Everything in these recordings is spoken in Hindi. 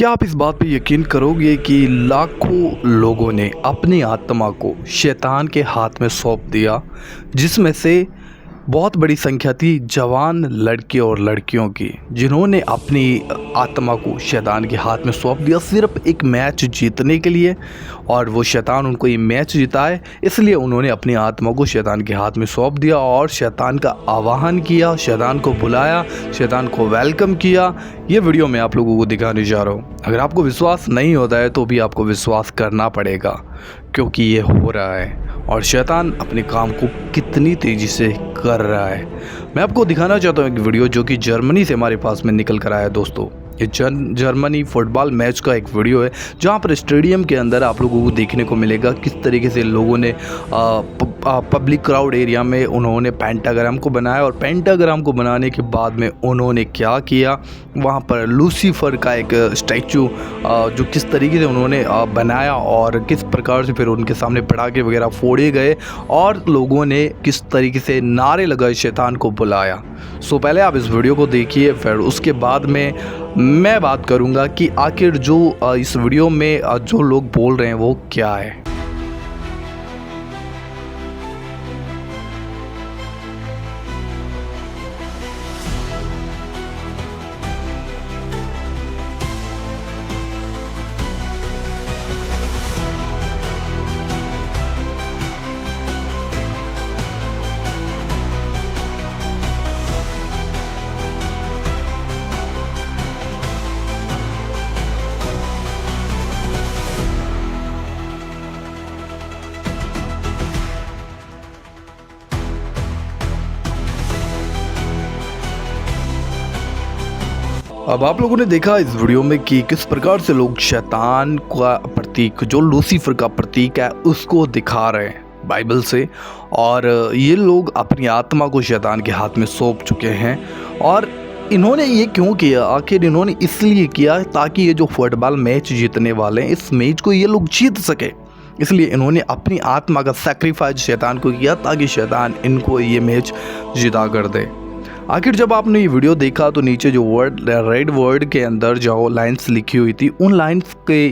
क्या आप इस बात पे यकीन करोगे कि लाखों लोगों ने अपनी आत्मा को शैतान के हाथ में सौंप दिया, जिसमें से बहुत बड़ी संख्या थी जवान लड़के और लड़कियों की, जिन्होंने अपनी आत्मा को शैतान के हाथ में सौंप दिया सिर्फ एक मैच जीतने के लिए। और वो शैतान उनको ये मैच जिताए, इसलिए उन्होंने अपनी आत्मा को शैतान के हाथ में सौंप दिया और शैतान का आवाहन किया, शैतान को बुलाया, शैतान को वेलकम किया। ये वीडियो मैं आप लोगों को दिखाने जा रहा हूँ। अगर आपको विश्वास नहीं होता है तो भी आपको विश्वास करना पड़ेगा, क्योंकि ये हो रहा है और शैतान अपने काम को कितनी तेज़ी से कर रहा है। मैं आपको दिखाना चाहता हूँ एक वीडियो जो कि जर्मनी से हमारे पास में निकल कर आया है। दोस्तों, ये जर्मनी फुटबॉल मैच का एक वीडियो है, जहाँ पर स्टेडियम के अंदर आप लोगों को देखने को मिलेगा किस तरीके से लोगों ने पब्लिक क्राउड एरिया में उन्होंने पेंटाग्राम को बनाया। और पेंटाग्राम को बनाने के बाद में उन्होंने क्या किया, वहाँ पर लूसीफर का एक स्टैचू जो किस तरीके से उन्होंने बनाया और किस प्रकार से फिर उनके सामने पटाखे वगैरह फोड़े गए और लोगों ने किस तरीके से नारे लगाए, शैतान को बुलाया। सो पहले आप इस वीडियो को देखिए, फिर उसके बाद में मैं बात करूंगा कि आखिर जो इस वीडियो में जो लोग बोल रहे हैं वो क्या है। अब आप लोगों ने देखा इस वीडियो में कि किस प्रकार से लोग शैतान का प्रतीक, जो लूसीफर का प्रतीक है, उसको दिखा रहे हैं बाइबल से। और ये लोग अपनी आत्मा को शैतान के हाथ में सौंप चुके हैं। और इन्होंने ये क्यों किया? आखिर इन्होंने इसलिए किया ताकि ये जो फुटबॉल मैच जीतने वाले हैं, इस मैच को ये लोग जीत सके। इसलिए इन्होंने अपनी आत्मा का सैक्रिफाइस शैतान को किया ताकि शैतान इनको ये मैच जिता कर दे। आखिर जब आपने ये वीडियो देखा तो नीचे जो रेड वर्ड के अंदर जो लाइंस लिखी हुई थी, उन लाइंस के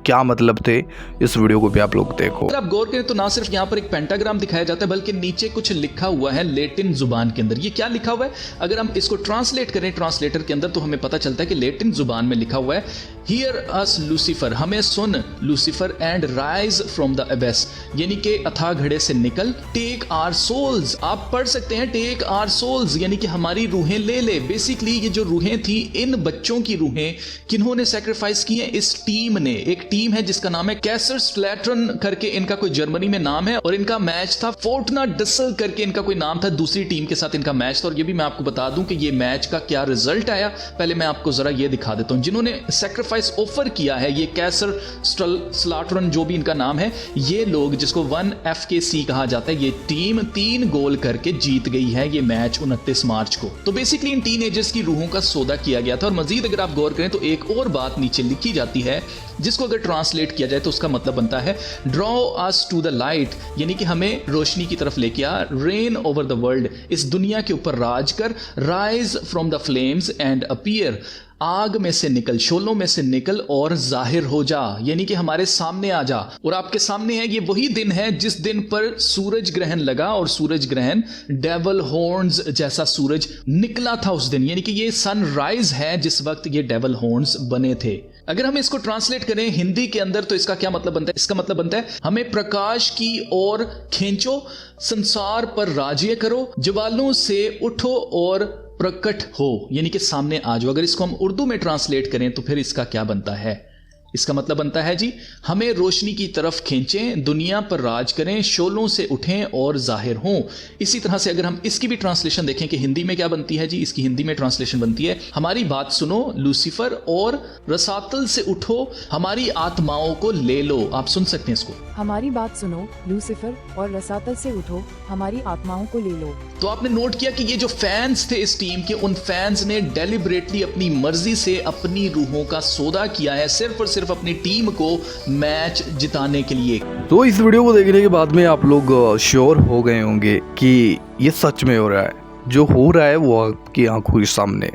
क्या मतलब थे, इस वीडियो को भी आप लोग देखो। अगर आप गौर करें तो ना सिर्फ यहाँ पर एक पेंटाग्राम दिखाया जाता है, बल्कि नीचे कुछ लिखा हुआ है लैटिन जुबान के अंदर। ये क्या लिखा हुआ है? अगर हम इसको ट्रांसलेट करें ट्रांसलेटर के अंदर तो हमें पता चलता है कि लैटिन जुबान में लिखा हुआ है, हियर अस लूसीफर, हमें सुन Lucifer, and rise from the abyss, यानी कि अथाह घड़े से निकल, टेक आर सोल्स। आप पढ़ सकते हैं टेक आर सोल्स, यानी कि हमारी रूहें ले ले। बेसिकली ये जो रूहें थी, इन बच्चों की रूहें किन्होंने सैक्रिफाइस की हैं? इस टीम ने। एक टीम है जिसका नाम है कैसर स्लैटरन करके, इनका कोई जर्मनी में नाम है, और इनका मैच था फोर्टना डसल करके इनका कोई नाम था, दूसरी टीम के साथ इनका मैच था। और ये भी मैं आपको बता दूं कि ये मैच का क्या रिजल्ट आया। पहले मैं आपको जरा ये दिखा देता हूं। जिन्होंने सैक्रिफाइस ऑफर किया है, ये कैसर स्लैटरन जो भी इनका नाम है, ये लोग जिसको 1FKC कहा जाता है, ये टीम 3 गोल करके जीत गई है ये मैच 29 मार्च को। तो बेसिकली इन टीनेजर्स की रूहों का सौदा किया गया था। और मजीद अगर आप गौर करें तो एक और बात नीचे लिखी जाती है, जिसको अगर ट्रांसलेट किया जाए तो उसका मतलब बनता है draw us to the light, यानी कि हमें रोशनी की तरफ लेके आ, रेन ओवर द वर्ल्ड, इस दुनिया के ऊपर राज कर, rise from the flames and appear, आग में से निकल, शोलों में से निकल और जाहिर हो जा, यानी कि हमारे सामने आ जा। और आपके सामने है, ये वही दिन है जिस दिन पर सूरज ग्रहण लगा, और सूरज ग्रहण डेवल हॉर्न्स जैसा सूरज निकला था उस दिन, यानी कि ये सनराइज है जिस वक्त ये डेवल हॉर्न्स बने थे। अगर हम इसको ट्रांसलेट करें हिंदी के अंदर तो इसका क्या मतलब बनता है? इसका मतलब बनता है हमें प्रकाश की ओर खींचो, संसार पर राज्य करो, ज्वालों से उठो और प्रकट हो, यानी कि सामने आ जाओ। अगर इसको हम उर्दू में ट्रांसलेट करें तो फिर इसका क्या बनता है? इसका मतलब बनता है जी, हमें रोशनी की तरफ खींचें, दुनिया पर राज करें, शोलों से उठें और जाहिर हों। इसी तरह से अगर हम इसकी भी ट्रांसलेशन देखें कि हिंदी में क्या बनती है जी, इसकी हिंदी में ट्रांसलेशन बनती है, हमारी बात सुनो लूसीफर और रसातल से उठो, हमारी आत्माओं को ले लो। आप सुन सकते हैं इसको, हमारी बात सुनो लूसीफर और रसातल से उठो, हमारी आत्माओं को ले लो। तो आपने नोट किया कि ये जो फैंस थे इस टीम के, उन फैंस ने डेलिबरेटली अपनी मर्जी से अपनी रूहों का सौदा किया है, सिर्फ और सिर्फ अपनी टीम को मैच जिताने के लिए। तो इस वीडियो को देखने के बाद में आप लोग श्योर हो गए होंगे कि ये सच में हो रहा है, जो हो रहा है वो आपकी आंखों के सामने।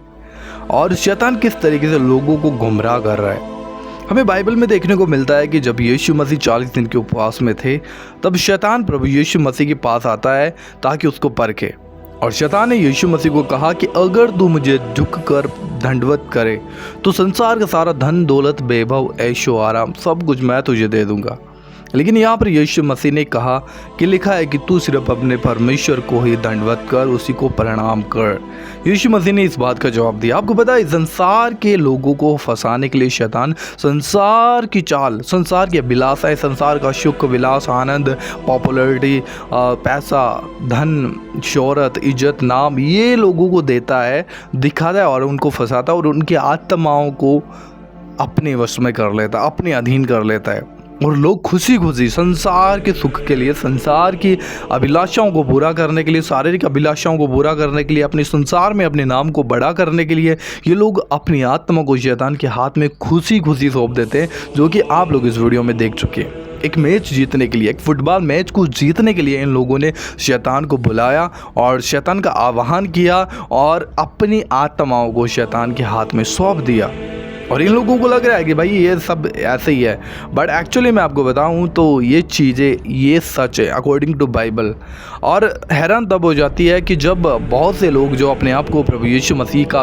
और शैतान किस तरीके से लोगों को गुमराह कर रहा है। हमें बाइबल में देखने को मिलता है कि जब यीशु मसीह 40 दिन के उपवास में थे, तब शैतान प्रभु यीशु मसीह के पास आता है ताकि उसको परखे। और शैतान ने यीशु मसीह को कहा कि अगर तू मुझे झुककर दंडवत करे तो संसार का सारा धन दौलत वैभव ऐशो आराम सब कुछ मैं तुझे दे दूंगा। लेकिन यहाँ पर यीशु मसीह ने कहा कि लिखा है कि तू सिर्फ अपने परमेश्वर को ही दंडवत कर, उसी को प्रणाम कर। यीशु मसीह ने इस बात का जवाब दिया। आपको पता है, संसार के लोगों को फंसाने के लिए शैतान संसार की चाल, संसार की अभिलाषाएं, संसार का सुख विलास आनंद पॉपुलैरिटी पैसा धन शोहरत इज्जत नाम ये लोगों को देता है, दिखाता है और उनको फंसाता है और उनकी आत्माओं को अपने वश में कर लेता है, अपने अधीन कर लेता है। और लोग खुशी खुशी संसार के सुख के लिए, संसार की अभिलाषाओं को पूरा करने के लिए, शारीरिक अभिलाषाओं को पूरा करने के लिए, अपने संसार में अपने नाम को बड़ा करने के लिए ये लोग अपनी आत्मा को शैतान के हाथ में खुशी खुशी सौंप देते हैं, जो कि आप लोग इस वीडियो में देख चुके हैं। एक मैच जीतने के लिए, एक फुटबॉल मैच को जीतने के लिए इन लोगों ने शैतान को बुलाया और शैतान का आह्वान किया और अपनी आत्माओं को शैतान के हाथ में सौंप दिया। और इन लोगों को लग रहा है कि भाई ये सब ऐसे ही है, बट एक्चुअली मैं आपको बताऊं तो ये चीज़ें ये सच है अकॉर्डिंग टू बाइबल। और हैरान तब हो जाती है कि जब बहुत से लोग जो अपने आप को प्रभु यीशु मसीह का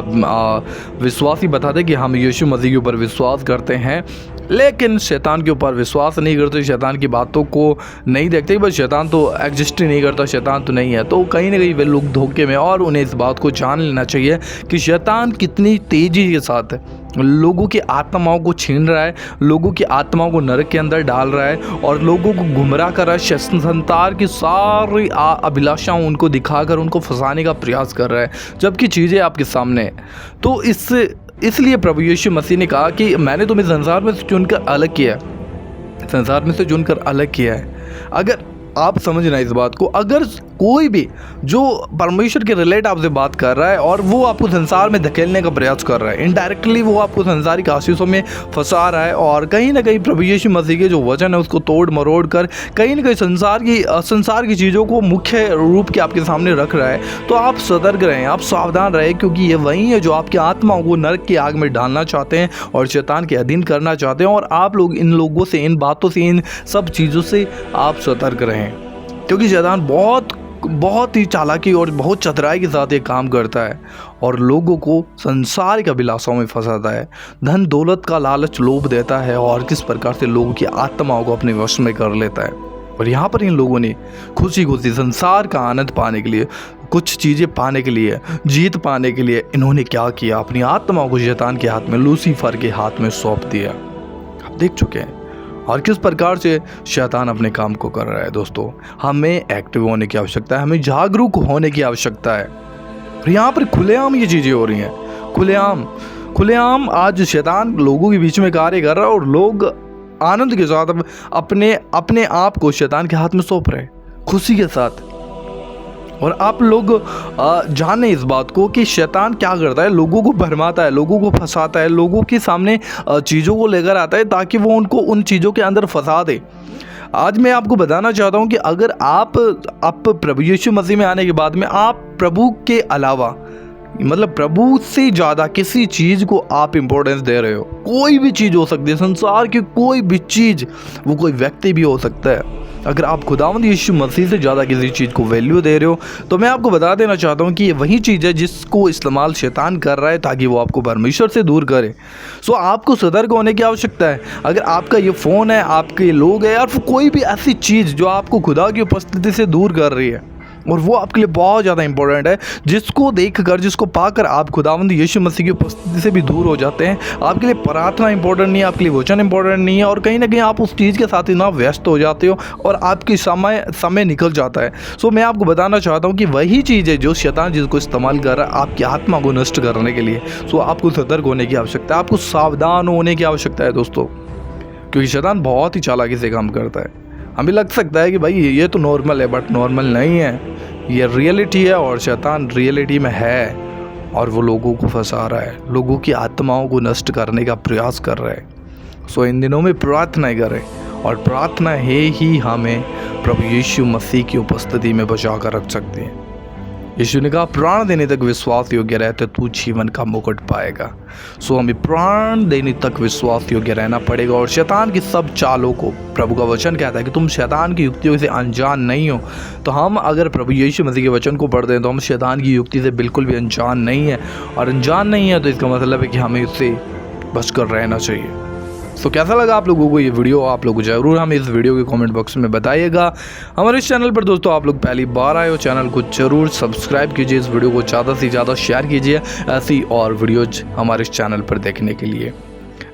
विश्वासी बताते कि हम यीशु मसीह के ऊपर विश्वास करते हैं, लेकिन शैतान के ऊपर विश्वास नहीं करते, शैतान की बातों को नहीं देखते, बस शैतान तो एग्जिस्ट ही नहीं करता, शैतान तो नहीं है, तो कहीं ना कहीं वे लोग धोखे में। और उन्हें इस बात को जान लेना चाहिए कि शैतान कितनी तेज़ी के साथ लोगों की आत्माओं को छीन रहा है, लोगों की आत्माओं को नरक के अंदर डाल रहा है और लोगों को गुमराह कर रहा है। संसार की सारी अभिलाषाओं उनको दिखाकर उनको फंसाने का प्रयास कर रहा है, जबकि चीज़ें आपके सामने है। तो इसलिए प्रभु यीशु मसीह ने कहा कि मैंने तुम्हें संसार में से चुनकर अलग किया है, संसार में से चुनकर अलग किया है। अगर आप समझना इस बात को, अगर कोई भी जो परमेश्वर के रिलेट आपसे बात कर रहा है और वो आपको संसार में धकेलने का प्रयास कर रहा है, इनडायरेक्टली वो आपको संसारिक आशीषों में फंसा रहा है और कहीं ना कहीं प्रभु यीशु मसीह के जो वचन है उसको तोड़ मरोड़ कर कहीं ना कहीं संसार की चीज़ों को मुख्य रूप के आपके सामने रख रहा है, तो आप सतर्क रहें, आप सावधान रहें, क्योंकि ये वही है जो आपकी आत्माओं को नरक की आग में डालना चाहते हैं और शैतान के अधीन करना चाहते हैं। और आप लोग इन लोगों से, इन बातों से, इन सब चीज़ों से आप सतर्क रहें, क्योंकि शैतान बहुत ही चालाकी और बहुत चतुराई के साथ ये काम करता है और लोगों को संसार की अभिलाषाओं में फंसाता है, धन दौलत का लालच लोभ देता है और किस प्रकार से लोगों की आत्माओं को अपने वश में कर लेता है। और यहाँ पर इन लोगों ने खुशी खुशी संसार का आनंद पाने के लिए, कुछ चीज़ें पाने के लिए, जीत पाने के लिए इन्होंने क्या किया, अपनी आत्माओं को शैतान के हाथ में, लूसीफर के हाथ में सौंप दिया। आप देख चुके हैं और किस प्रकार से शैतान अपने काम को कर रहा है। दोस्तों, हमें एक्टिव होने की आवश्यकता है, हमें जागरूक होने की आवश्यकता है। और यहाँ पर खुलेआम ये चीज़ें हो रही हैं, खुलेआम आज शैतान लोगों के बीच में कार्य कर रहा है और लोग आनंद के साथ अपने आप को शैतान के हाथ में सौंप रहे, खुशी के साथ। और आप लोग जाने इस बात को कि शैतान क्या करता है, लोगों को भरमाता है, लोगों को फंसाता है, लोगों के सामने चीज़ों को लेकर आता है ताकि वो उनको उन चीज़ों के अंदर फंसा दे। आज मैं आपको बताना चाहता हूँ कि अगर आप प्रभु यीशु मसीह में आने के बाद में आप प्रभु के अलावा, मतलब प्रभु से ज़्यादा किसी चीज़ को आप इम्पोर्टेंस दे रहे हो, कोई भी चीज़ हो सकती है, संसार की कोई भी चीज़, वो कोई व्यक्ति भी हो सकता है, अगर आप खुदावंद यीशु मसीह से ज़्यादा किसी चीज़ को वैल्यू दे रहे हो, तो मैं आपको बता देना चाहता हूँ कि ये वही चीज़ है जिसको इस्तेमाल शैतान कर रहा है ताकि वो आपको परमेश्वर से दूर करे। सो आपको सतर्क होने की आवश्यकता है। अगर आपका ये फ़ोन है, आपके लोग हैं, या फिर कोई भी ऐसी चीज़ जो आपको खुदा की उपस्थिति से दूर कर रही है और वो आपके लिए बहुत ज़्यादा इंपॉर्टेंट है, जिसको देखकर, जिसको पाकर आप खुदावंद यीशु मसीह की उपस्थिति से भी दूर हो जाते हैं। आपके लिए प्रार्थना इंपॉर्टेंट नहीं है, आपके लिए वचन इंपॉर्टेंट नहीं है और कहीं ना कहीं आप उस चीज़ के साथ इतना व्यस्त हो जाते हो और आपकी समय निकल जाता है। सो मैं आपको बताना चाहता हूँ कि वही चीज़ है जो शैतान जिसको इस्तेमाल कर रहा है आपकी आत्मा को नष्ट करने के लिए। सो आपको सतर्क होने की आवश्यकता है, आपको सावधान होने की आवश्यकता है दोस्तों, क्योंकि शैतान बहुत ही चालाकी से काम करता है। हमें लग सकता है कि भाई ये तो नॉर्मल है, बट नॉर्मल नहीं है, ये रियलिटी है और शैतान रियलिटी में है और वो लोगों को फंसा रहा है, लोगों की आत्माओं को नष्ट करने का प्रयास कर रहा है। सो इन दिनों में प्रार्थना करें और प्रार्थना ही हमें प्रभु यीशु मसीह की उपस्थिति में बचा कर रख सकती है। यीशु ने कहा प्राण देने तक विश्वास योग्य रहते तू जीवन का मुकुट पाएगा। सो हमें प्राण देने तक विश्वास योग्य रहना पड़ेगा और शैतान की सब चालों को, प्रभु का वचन कहता है कि तुम शैतान की युक्तियों से अनजान नहीं हो। तो हम अगर प्रभु यीशु मसीह के वचन को पढ़ते हैं तो हम शैतान की युक्ति से बिल्कुल भी अनजान नहीं है, और अनजान नहीं है तो इसका मतलब है कि हमें इससे बचकर रहना चाहिए। तो कैसा लगा आप लोगों को ये वीडियो? आप लोग ज़रूर हमें इस वीडियो के कमेंट बॉक्स में बताइएगा। हमारे इस चैनल पर दोस्तों आप लोग पहली बार आए हो, चैनल को जरूर सब्सक्राइब कीजिए, इस वीडियो को ज़्यादा से ज़्यादा शेयर कीजिए ऐसी और वीडियोज हमारे इस चैनल पर देखने के लिए।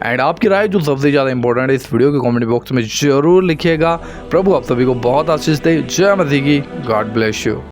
एंड आपकी राय जो सबसे ज़्यादा इंपॉर्टेंट है इस वीडियो के कमेंट बॉक्स में ज़रूर लिखिएगा। प्रभु आप सभी को बहुत आशीष दे। जय मसीह की। God bless you.